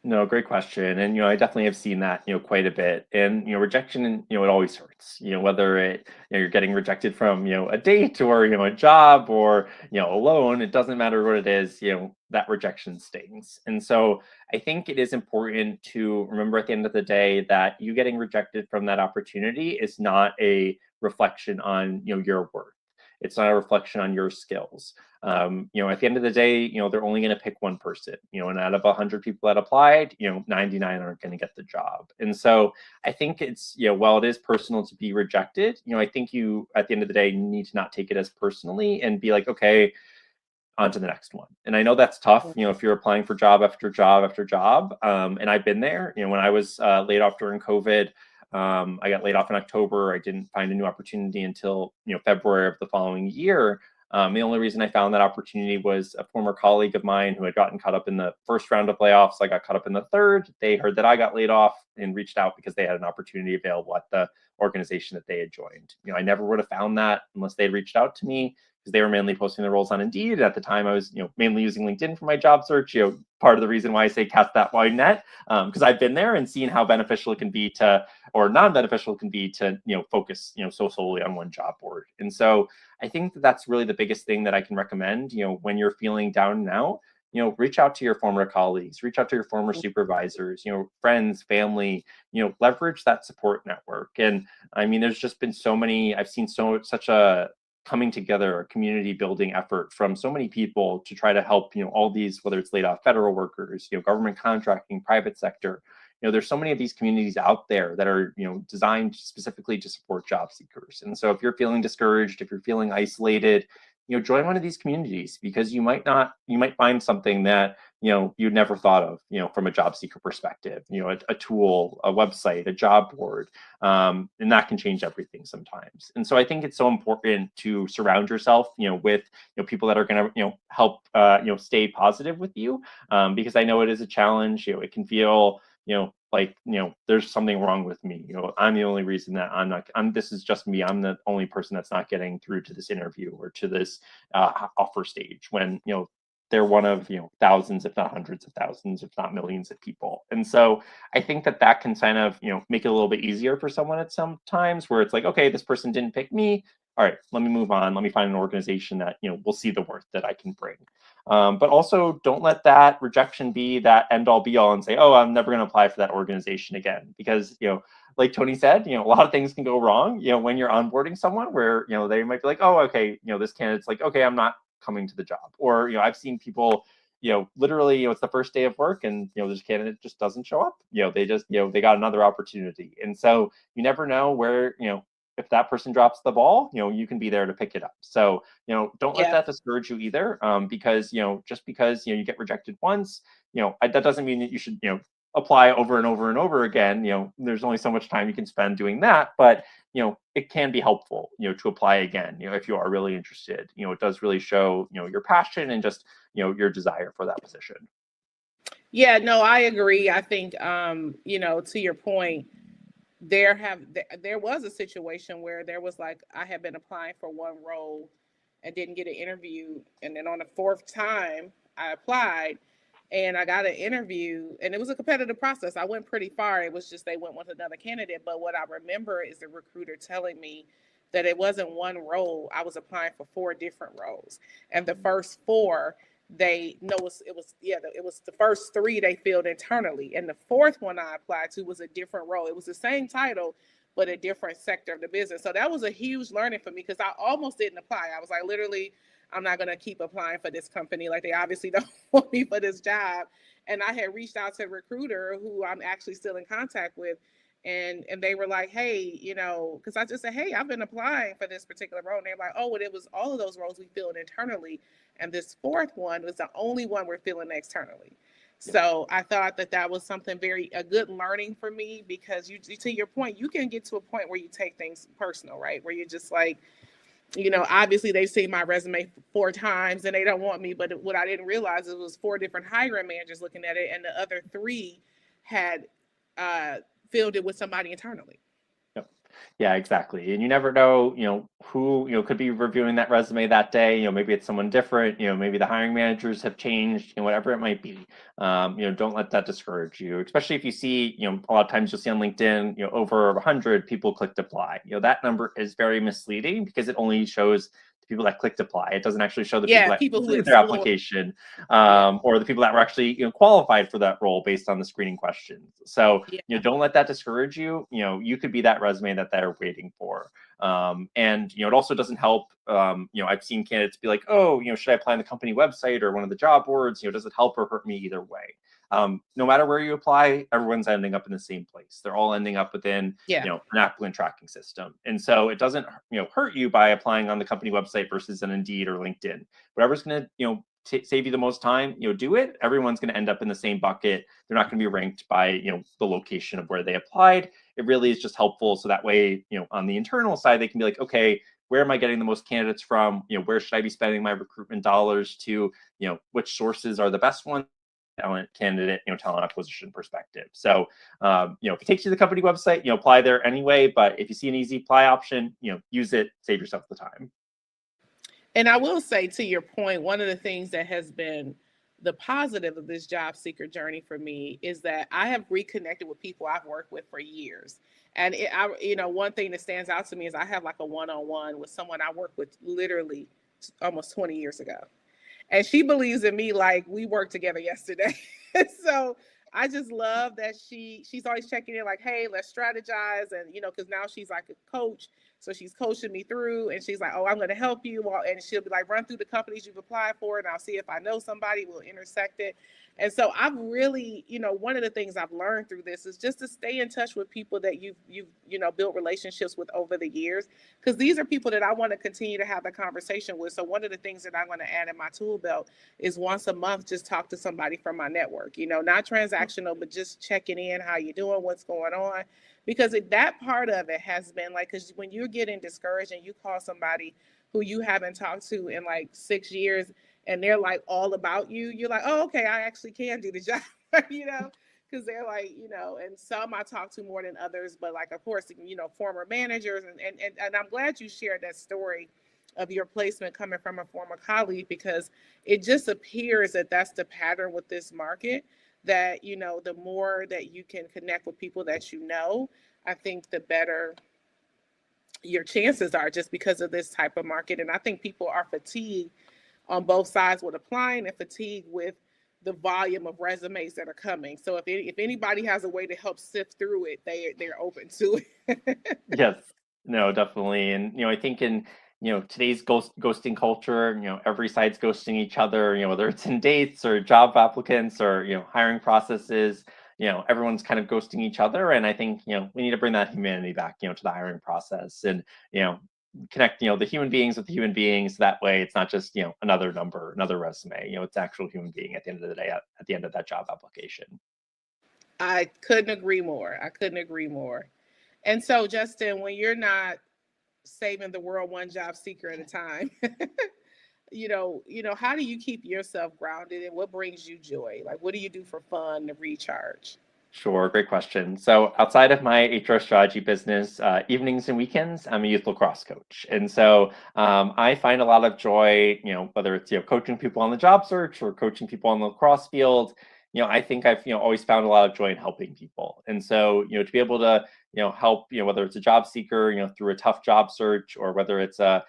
No, great question. And, I definitely have seen that, quite a bit. And, rejection, it always hurts, whether you're getting rejected from, a date or, a job or, a loan, it doesn't matter what it is, that rejection stings. And so I think it is important to remember at the end of the day that you getting rejected from that opportunity is not a reflection on, your worth. It's not a reflection on your skills. At the end of the day, they're only going to pick one person, and out of 100 people that applied, 99 aren't going to get the job. And so I think it's, while it is personal to be rejected, I think you, at the end of the day, need to not take it as personally and be like, okay, on to the next one. And I know that's tough, if you're applying for job after job after job. And I've been there, when I was laid off during COVID. I got laid off in October. I didn't find a new opportunity until, February of the following year. The only reason I found that opportunity was a former colleague of mine who had gotten caught up in the first round of layoffs. I got caught up in the third. They heard that I got laid off and reached out because they had an opportunity available at the organization that they had joined. I never would have found that unless they had reached out to me, because they were mainly posting their roles on Indeed. At the time, I was, mainly using LinkedIn for my job search. Part of the reason why I say cast that wide net, because I've been there and seen how beneficial it can be to, or non-beneficial it can be to, focus, so solely on one job board. And so I think that that's really the biggest thing that I can recommend, when you're feeling down and out, reach out to your former colleagues, reach out to your former supervisors, friends, family, leverage that support network. And I mean, there's just been so many, I've seen such a coming together, a community building effort from so many people to try to help, all these, whether it's laid off federal workers, government contracting, private sector. There's so many of these communities out there that are, designed specifically to support job seekers. And so if you're feeling discouraged, if you're feeling isolated, join one of these communities, because you might find something that, you'd never thought of, from a job seeker perspective, a tool, a website, a job board, and that can change everything sometimes. And so I think it's so important to surround yourself, with, people that are going to, help, stay positive with you, because I know it is a challenge. It can feel, like, there's something wrong with me. I'm the only reason that this is just me. I'm the only person that's not getting through to this interview or to this offer stage, when, they're one of, thousands, if not hundreds of thousands, if not millions of people. And so I think that that can kind of, make it a little bit easier for someone at some times, where it's like, okay, this person didn't pick me. All right, let me move on. Let me find an organization that, will see the worth that I can bring. But also, don't let that rejection be that end all be all and say, oh, I'm never going to apply for that organization again. Because, like Toni said, a lot of things can go wrong, when you're onboarding someone, where, they might be like, oh, okay, this candidate's like, okay, I'm not coming to the job. Or, I've seen people, literally, it's the first day of work and, this candidate just doesn't show up. They just, they got another opportunity. And so you never know where, if that person drops the ball, you can be there to pick it up. So, don't let Yeah. that discourage you either, because, just because, you get rejected once, that doesn't mean that you should, apply over and over and over again. There's only so much time you can spend doing that, but, it can be helpful, to apply again, if you are really interested. It does really show, your passion and just, your desire for that position. Yeah, no, I agree. I think, to your point, there was a situation where there was like I had been applying for one role and didn't get an interview, and then on the fourth time I applied and I got an interview, and it was a competitive process. I went pretty far. It was just they went with another candidate, but what I remember is the recruiter telling me that it wasn't one role. I was applying for four different roles, and the first four they know it was the first three they filled internally, and the fourth one I applied to was a different role. It was the same title but a different sector of the business. So that was a huge learning for me, because I almost didn't apply. I was like, literally, I'm not going to keep applying for this company. Like, they obviously don't want me for this job. And I had reached out to a recruiter who I'm actually still in contact with, and they were like, hey, because I just said, hey, I've been applying for this particular role. And they're like, oh, well, it was all of those roles we filled internally, and this fourth one was the only one we're filling externally. So I thought that that was something a good learning for me, because to your point, you can get to a point where you take things personal, right? Where you're just like, obviously they've seen my resume four times and they don't want me. But what I didn't realize, it was four different hiring managers looking at it, and the other three had uh, filled it with somebody internally. Yep. Yeah, exactly. And you never know, who, could be reviewing that resume that day. Maybe it's someone different, maybe the hiring managers have changed, whatever it might be. Don't let that discourage you, especially if you see, a lot of times you'll see on LinkedIn, over 100 people clicked apply. That number is very misleading because it only shows the people that clicked apply. It doesn't actually show the people Yeah, that people who completed their explore. application, Yeah, or the people that were actually, qualified for that role based on the screening questions. So, yeah, don't let that discourage you. You could be that resume that they're waiting for. And it also doesn't help. I've seen candidates be like, oh, should I apply on the company website or one of the job boards? Does it help or hurt me either way? No matter where you apply, everyone's ending up in the same place. They're all ending up within, yeah. an applicant tracking system. And so it doesn't, hurt you by applying on the company website versus an Indeed or LinkedIn. Whatever's going to, save you the most time, do it. Everyone's going to end up in the same bucket. They're not going to be ranked by, the location of where they applied. It really is just helpful. So that way, on the internal side, they can be like, okay, where am I getting the most candidates from? Where should I be spending my recruitment dollars to? Which sources are the best ones? Talent candidate, talent acquisition perspective. So, if it takes you to the company website, apply there anyway. But if you see an easy apply option, use it, save yourself the time. And I will say, to your point, one of the things that has been the positive of this job seeker journey for me is that I have reconnected with people I've worked with for years. And one thing that stands out to me is I have like a one-on-one with someone I worked with literally almost 20 years ago, and she believes in me like we worked together yesterday. So I just love that she's always checking in, like, hey, let's strategize. And because now she's like a coach, so she's coaching me through, and she's like, oh, I'm going to help you, and she'll be like, run through the companies you've applied for, and I'll see if I know somebody, we'll intersect it. And so I've really, one of the things I've learned through this is just to stay in touch with people that you've built relationships with over the years, because these are people that I want to continue to have a conversation with. So one of the things that I'm going to add in my tool belt is once a month, just talk to somebody from my network, not transactional, but just checking in, how you doing, what's going on. Because that part of it has been like, because when you're getting discouraged and you call somebody who you haven't talked to in like 6 years, and they're like all about you, you're like, oh, okay, I actually can do the job, because they're like, and some I talk to more than others, but like, of course, former managers. And I'm glad you shared that story of your placement coming from a former colleague, because it just appears that that's the pattern with this market, that, the more that you can connect with people that I think the better your chances are, just because of this type of market. And I think people are fatigued on both sides with applying, and fatigued with the volume of resumes that are coming. So if anybody has a way to help sift through it, they're open to it. Yes, no, definitely. And, I think in, today's ghosting culture, every side's ghosting each other, whether it's in dates or job applicants or, hiring processes, everyone's kind of ghosting each other. And I think, we need to bring that humanity back, to the hiring process and, connect, the human beings with the human beings. That way it's not just, another number, another resume, it's actual human being at the end of the day, at the end of that job application. I couldn't agree more. I couldn't agree more. And so, Justin, when you're not saving the world one job seeker at a time, how do you keep yourself grounded, and what brings you joy? Like, what do you do for fun to recharge? Sure, great question. So outside of my HR strategy business, evenings and weekends, I'm a youth lacrosse coach, and so I find a lot of joy. Whether it's coaching people on the job search or coaching people on the lacrosse field. I think I've always found a lot of joy in helping people, and so to be able to help whether it's a job seeker through a tough job search, or whether it's a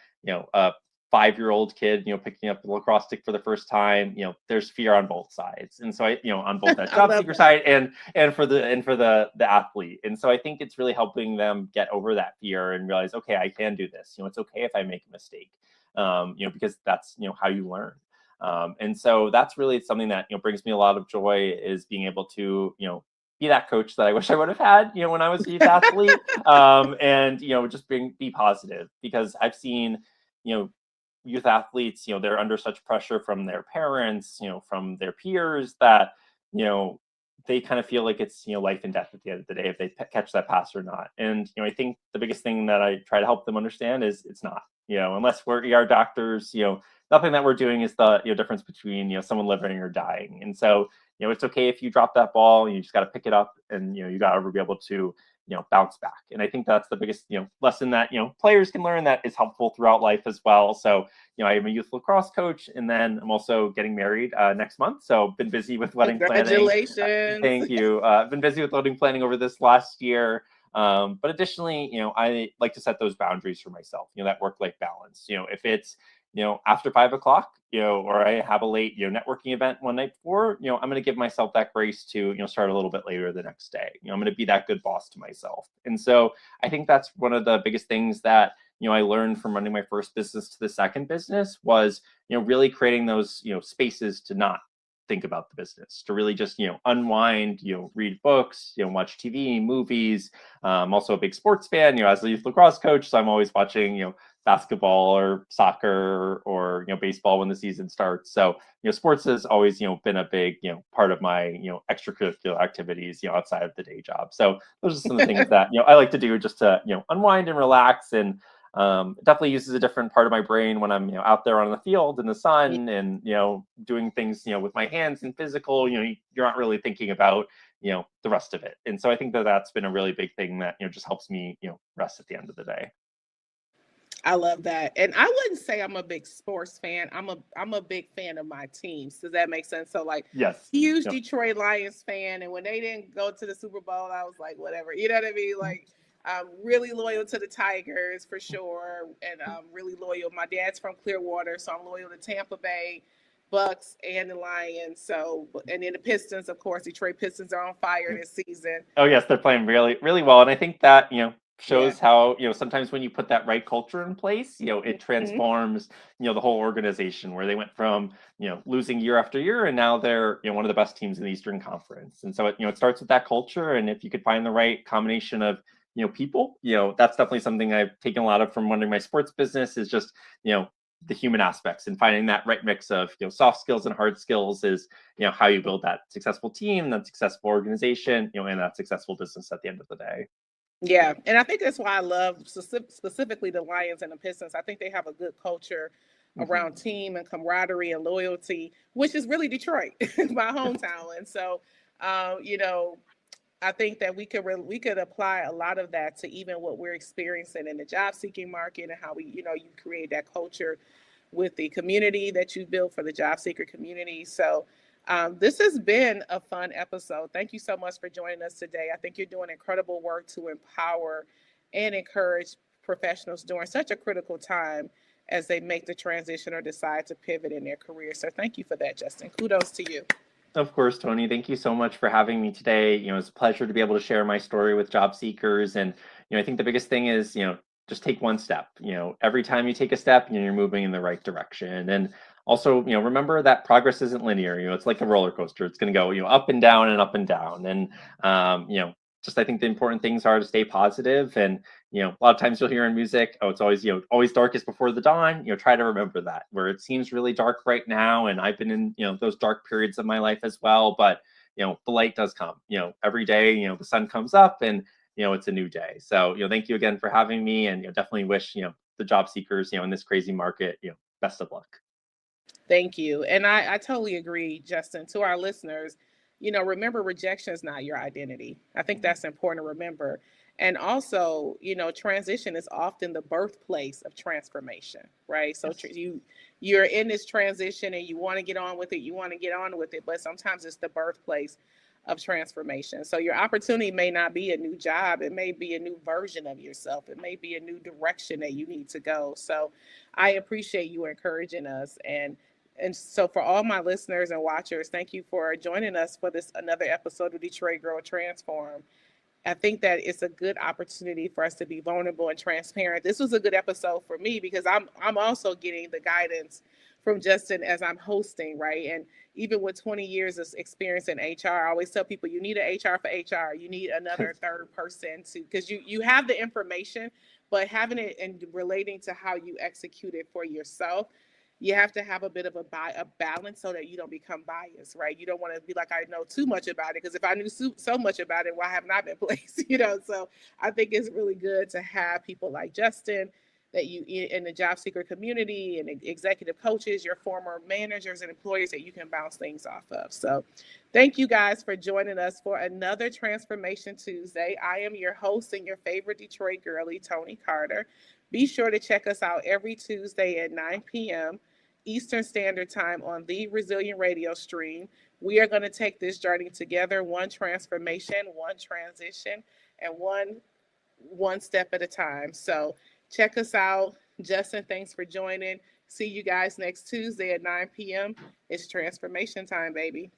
5-year-old kid, picking up the lacrosse stick for the first time, there's fear on both sides. And so on both that I job love seeker that. side and for the athlete. And so I think it's really helping them get over that fear and realize, okay, I can do this. It's okay if I make a mistake. Because that's, how you learn. And so that's really something that, brings me a lot of joy, is being able to, be that coach that I wish I would have had, when I was a youth athlete. And, just be positive, because I've seen, youth athletes, they're under such pressure from their parents, from their peers, that, they kind of feel like it's, life and death at the end of the day if they catch that pass or not. And, I think the biggest thing that I try to help them understand is it's not, unless we're ER doctors, nothing that we're doing is the, difference between, someone living or dying. And so, it's okay if you drop that ball, you just got to pick it up, and, you got to be able to, bounce back. And I think that's the biggest, lesson that, players can learn that is helpful throughout life as well. So, I am a youth lacrosse coach, and then I'm also getting married next month. So been busy with wedding planning. Congratulations. Thank you. I've been busy with wedding planning over this last year. But additionally, I like to set those boundaries for myself, that work-life balance. If it's, after 5 o'clock, or I have a late, networking event one night before, I'm going to give myself that grace to, start a little bit later the next day. I'm going to be that good boss to myself. And so I think that's one of the biggest things that, I learned from running my first business to the second business was, really creating those, spaces to not think about the business, to really just, unwind, read books, watch TV, movies. I'm also a big sports fan, as a youth lacrosse coach. So I'm always watching, basketball or soccer or baseball when the season starts. So sports has always been a big part of my extracurricular activities outside of the day job. So those are some of the things that I like to do just to unwind and relax. And it definitely uses a different part of my brain when I'm out there on the field in the sun and doing things with my hands and physical. You're not really thinking about the rest of it. And so I think that that's been a really big thing that just helps me rest at the end of the day. I love that. And I wouldn't say I'm a big sports fan. I'm a big fan of my teams. Does that make sense? So like Yes. huge Yep. Detroit Lions fan, and when they didn't go to the Super Bowl, I was like, whatever. You know what I mean? Like I'm really loyal to the Tigers for sure, and I'm really loyal. My dad's from Clearwater, so I'm loyal to Tampa Bay, Bucks, and the Lions. So and then the Pistons, of course, Detroit Pistons are on fire this season. Oh yes, they're playing really, really well. And I think that, Yeah. shows how, sometimes when you put that right culture in place, it Mhm. transforms, the whole organization where they went from, losing year after year and now they're, one of the best teams in the Eastern Conference. And so it starts with that culture. And if you could find the right combination of, people, that's definitely something I've taken a lot of from running my sports business is just, the human aspects and finding that right mix of soft skills and hard skills is how you build that successful team, that successful organization, and that successful business at the end of the day. Yeah, and I think that's why I love specifically the Lions and the Pistons. I think they have a good culture Mhm. around team and camaraderie and loyalty, which is really Detroit, my hometown. And so, you know, I think that we could apply a lot of that to even what we're experiencing in the job seeking market and how we, you create that culture with the community that you built for the job seeker community. So this has been a fun episode. Thank you so much for joining us today. I think you're doing incredible work to empower and encourage professionals during such a critical time as they make the transition or decide to pivot in their career. So thank you for that, Justin. Kudos to you. Of course, Tony. Thank you so much for having me today. It's a pleasure to be able to share my story with job seekers. And, I think the biggest thing is, just take one step. Every time you take a step, you're moving in the right direction. And also, remember that progress isn't linear. It's like a roller coaster. It's going to go, up and down and up and down. And, just I think the important things are to stay positive and a lot of times you'll hear in music, oh, it's always, always darkest before the dawn. Try to remember that where it seems really dark right now. And I've been in, those dark periods of my life as well. But, the light does come, every day, the sun comes up and, it's a new day. So, thank you again for having me and, definitely wish, the job seekers, in this crazy market, best of luck. Thank you. And I totally agree, Justin. To our listeners, remember rejection is not your identity. I think that's important to remember. And also, transition is often the birthplace of transformation, right? So Yes. you're in this transition and you want to get on with it, you want to get on with it, but sometimes it's the birthplace of transformation. So your opportunity may not be a new job, it may be a new version of yourself, it may be a new direction that you need to go. So I appreciate you encouraging us and so for all my listeners and watchers, thank you for joining us for this another episode of Detroit Girl Transform. I think that it's a good opportunity for us to be vulnerable and transparent. This was a good episode for me because I'm also getting the guidance from Justin as I'm hosting, right? And even with 20 years of experience in HR, I always tell people you need an HR for HR. You need another third person to because you have the information, but having it and relating to how you execute it for yourself, you have to have a bit of a balance so that you don't become biased, right? You don't want to be like, I know too much about it because if I knew so much about it, why haven't I been placed? So I think it's really good to have people like Justin that you in the job seeker community and executive coaches, your former managers and employers that you can bounce things off of. So thank you guys for joining us for another Transformation Tuesday. I am your host and your favorite Detroit girly, Toni Carter. Be sure to check us out every Tuesday at 9 p.m. Eastern Standard Time on the Resilient Radio stream. We are going to take this journey together, one transformation, one transition, and one step at a time. So check us out. Justin, thanks for joining. See you guys next Tuesday at 9 p.m. It's transformation time, baby.